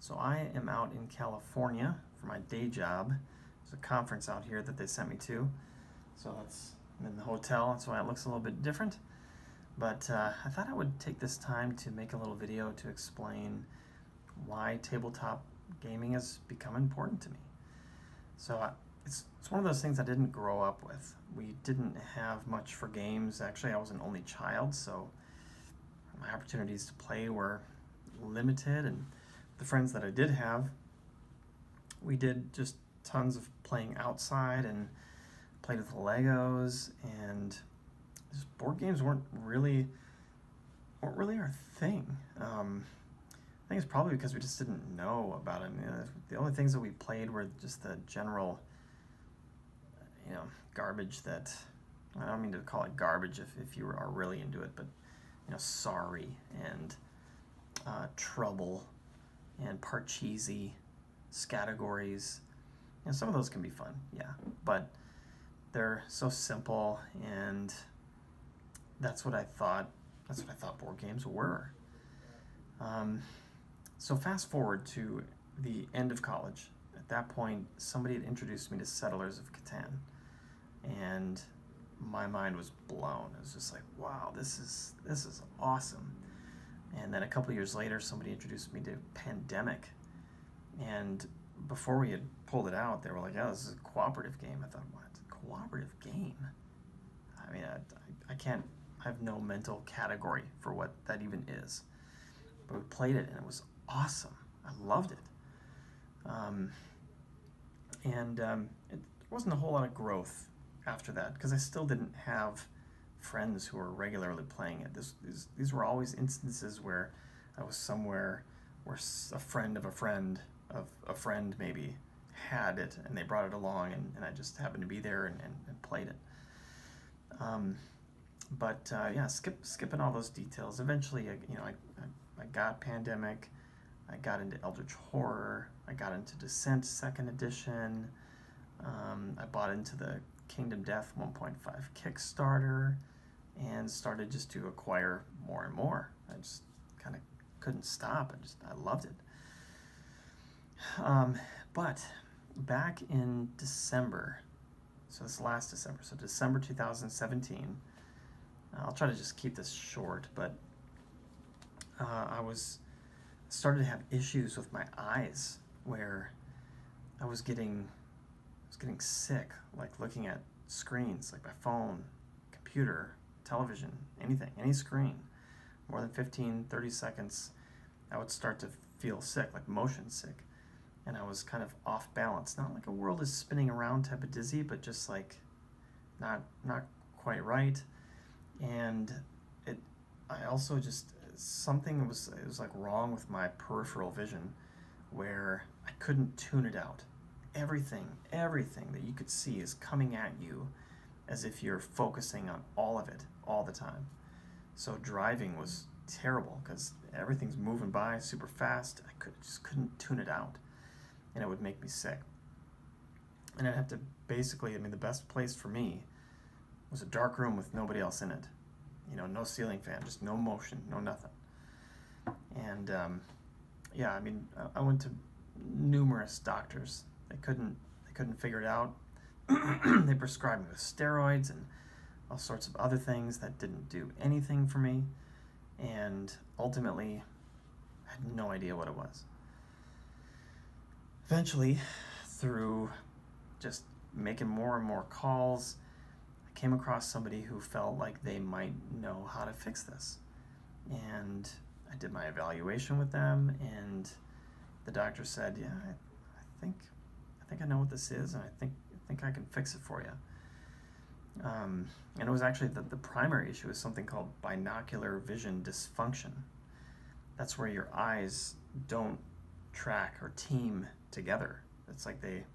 So I am out in California for my day job. There's a conference out here that they sent me to. So I'm in the hotel, that's why it looks a little bit different. But I thought I would take this time to make a little video to explain why tabletop gaming has become important to me. So it's one of those things I didn't grow up with. We didn't have much for games. Actually, I was an only child, so my opportunities to play were limited, and the friends that I did have, we did just tons of playing outside and played with Legos, and just board games weren't really our thing. I think it's probably because we just didn't know about it. The only things that we played were just the general, garbage that, I don't mean to call it garbage if you are really into it, but, Sorry and Trouble and Parcheesi, Scattergories. Some of those can be fun, yeah, but they're so simple, and that's what I thought board games were. So fast forward to the end of college. At that point, somebody had introduced me to Settlers of Catan, and my mind was blown. It was just like, wow, this is awesome. And then a couple years later, somebody introduced me to Pandemic, and before we had pulled it out, they were like, "Oh, this is a cooperative game." I thought, what? Cooperative game? I mean, I have no mental category for what that even is. But we played it, and it was awesome. I loved it. It wasn't a whole lot of growth after that, because I still didn't have friends who were regularly playing it. These were always instances where I was somewhere where a friend of a friend of a friend maybe had it, and they brought it along, and I just happened to be there and played it. Skipping all those details, eventually I got Pandemic, I got into Eldritch Horror, I got into Descent 2nd edition, I bought into the Kingdom Death 1.5 Kickstarter, and started just to acquire more and more. I just kind of couldn't stop. I loved it. But back in December, so this last December, so December 2017, I'll try to just keep this short, but I started to have issues with my eyes, where I was getting sick, like looking at screens, like my phone, computer, television, anything, any screen, more than 15, 30 seconds, I would start to feel sick, like motion sick. And I was kind of off balance, not like a world is spinning around type of dizzy, but just like not quite right. And I also just, something was like wrong with my peripheral vision, where I couldn't tune it out. Everything that you could see is coming at you as if you're focusing on all of it all the time. So driving was terrible, because everything's moving by super fast. I just couldn't tune it out, and it would make me sick. And I'd have to basically, the best place for me was a dark room with nobody else in it. No ceiling fan, just no motion, no nothing. And I went to numerous doctors. They couldn't figure it out. They prescribed me with steroids and all sorts of other things that didn't do anything for me, and ultimately I had no idea what it was. Eventually, through just making more and more calls, I came across somebody who felt like they might know how to fix this. And I did my evaluation with them, and the doctor said, "Yeah, I think I know what this is, and I think I can fix it for you." And it was actually the primary issue is something called binocular vision dysfunction. That's where your eyes don't track or team together. It's like they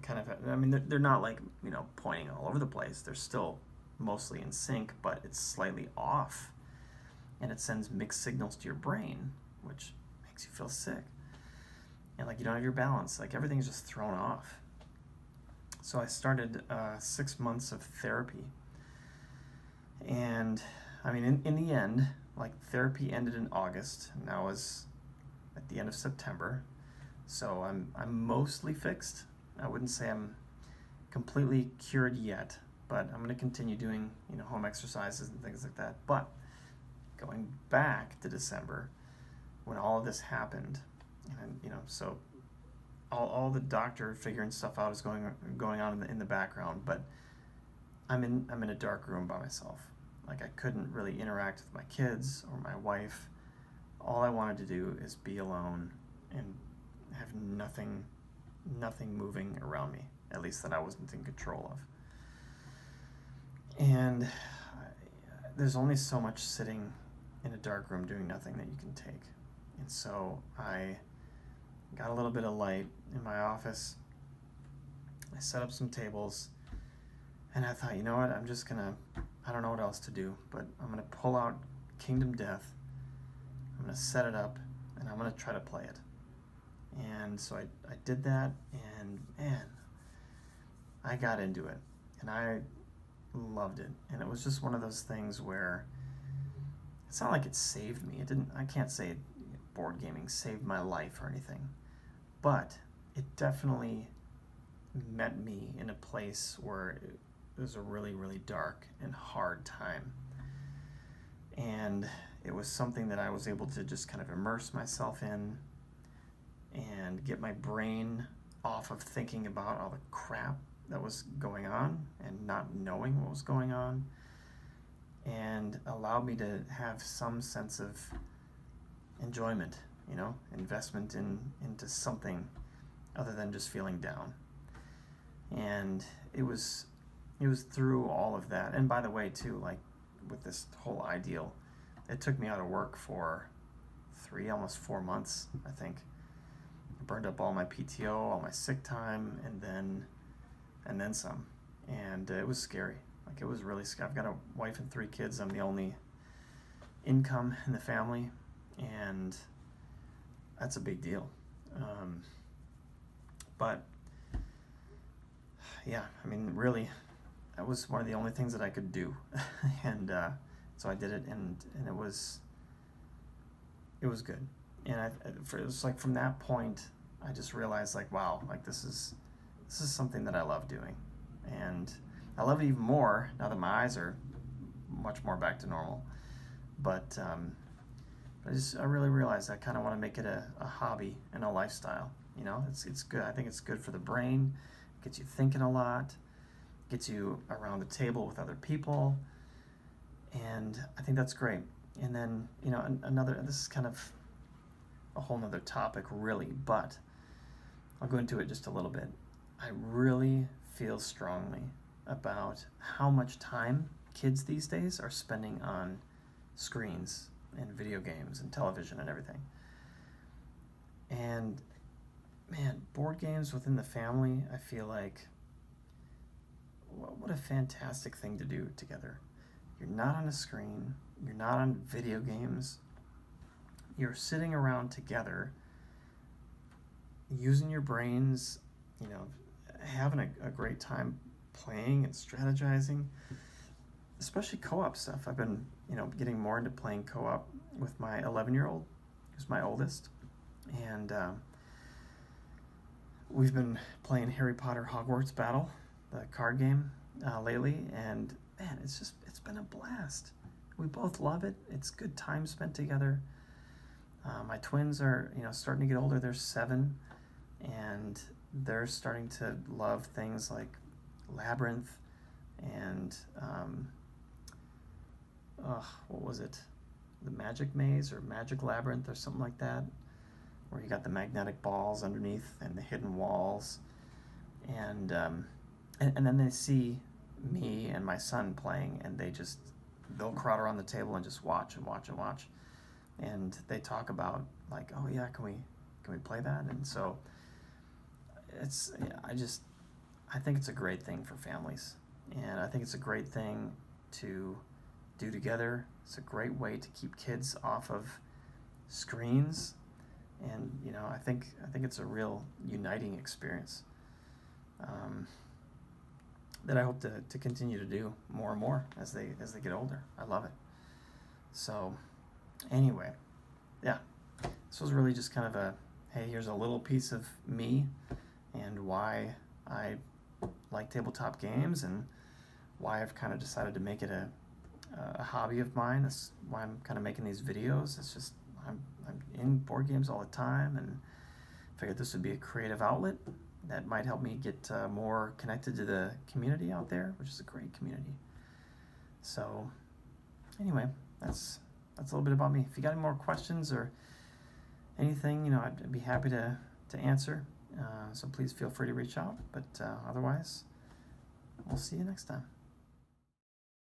kind of, they're not like, pointing all over the place. They're still mostly in sync, but it's slightly off. And it sends mixed signals to your brain, which makes you feel sick. And like you don't have your balance, like everything's just thrown off. So I started 6 months of therapy. And in the end, like therapy ended in August, and I was at the end of September. So I'm mostly fixed. I wouldn't say I'm completely cured yet, but I'm going to continue doing, home exercises and things like that. But going back to December, when all of this happened, and so all the doctor figuring stuff out is going on in the background, but I'm in a dark room by myself. Like, I couldn't really interact with my kids or my wife. All I wanted to do is be alone and have nothing moving around me, at least that I wasn't in control of. And there's only so much sitting in a dark room doing nothing that you can take. And so I got a little bit of light in my office. I set up some tables, and I thought, you know what, I don't know what else to do, but I'm going to pull out Kingdom Death. I'm going to set it up, and I'm going to try to play it. And so I did that, and man, I got into it, and I loved it. And it was just one of those things where it's not like it saved me. I can't say board gaming saved my life or anything, but it definitely met me in a place where it was a really, really dark and hard time. And it was something that I was able to just kind of immerse myself in and get my brain off of thinking about all the crap that was going on and not knowing what was going on, and allowed me to have some sense of enjoyment, investment into something other than just feeling down. And it was through all of that. And by the way, too, like with this whole ideal, it took me out of work for almost 4 months, I think. I burned up all my PTO, all my sick time, and then some. And it was scary. Like, it was really scary. I've got a wife and 3 kids. I'm the only income in the family, and that's a big deal. But yeah, I mean, really, that was one of the only things that I could do. And so I did it, and it was good. And it was like, from that point, I just realized, like, wow, like this is something that I love doing. And I love it even more now that my eyes are much more back to normal. But I really realized I kind of want to make it a hobby and a lifestyle. It's good. I think it's good for the brain. It gets you thinking a lot. Gets you around the table with other people. And I think that's great. And then, this is kind of a whole nother topic, really, but I'll go into it just a little bit. I really feel strongly about how much time kids these days are spending on screens and video games and television and everything. And man, board games within the family, I feel like, what a fantastic thing to do together. You're not on a screen, you're not on video games, you're sitting around together, using your brains, having a great time playing and strategizing, especially co-op stuff. I've been, getting more into playing co-op with my 11-year-old, who's my oldest, and we've been playing Harry Potter Hogwarts Battle, the card game, lately, and man, it's been a blast. We both love it. It's good time spent together. My twins are, starting to get older. They're 7, and they're starting to love things like Labyrinth and what was it? The Magic Maze or Magic Labyrinth or something like that, where you got the magnetic balls underneath and the hidden walls, and then they see me and my son playing, and they'll crowd around the table and just watch and watch and watch, and they talk about, like, oh yeah, can we play that? And so I think it's a great thing for families, and I think it's a great thing to do together. It's a great way to keep kids off of screens, and I think it's a real uniting experience that I hope to continue to do more and more as they get older. I love it. So anyway, yeah. this was really just kind of a, hey, here's a little piece of me and why I like tabletop games and why I've kind of decided to make it a hobby of mine. That's why I'm kind of making these videos. It's just I'm in board games all the time, and figured this would be a creative outlet that might help me get more connected to the community out there, which is a great community. So anyway, that's a little bit about me. If you got any more questions or anything, I'd be happy to answer. So please feel free to reach out. But otherwise, we'll see you next time.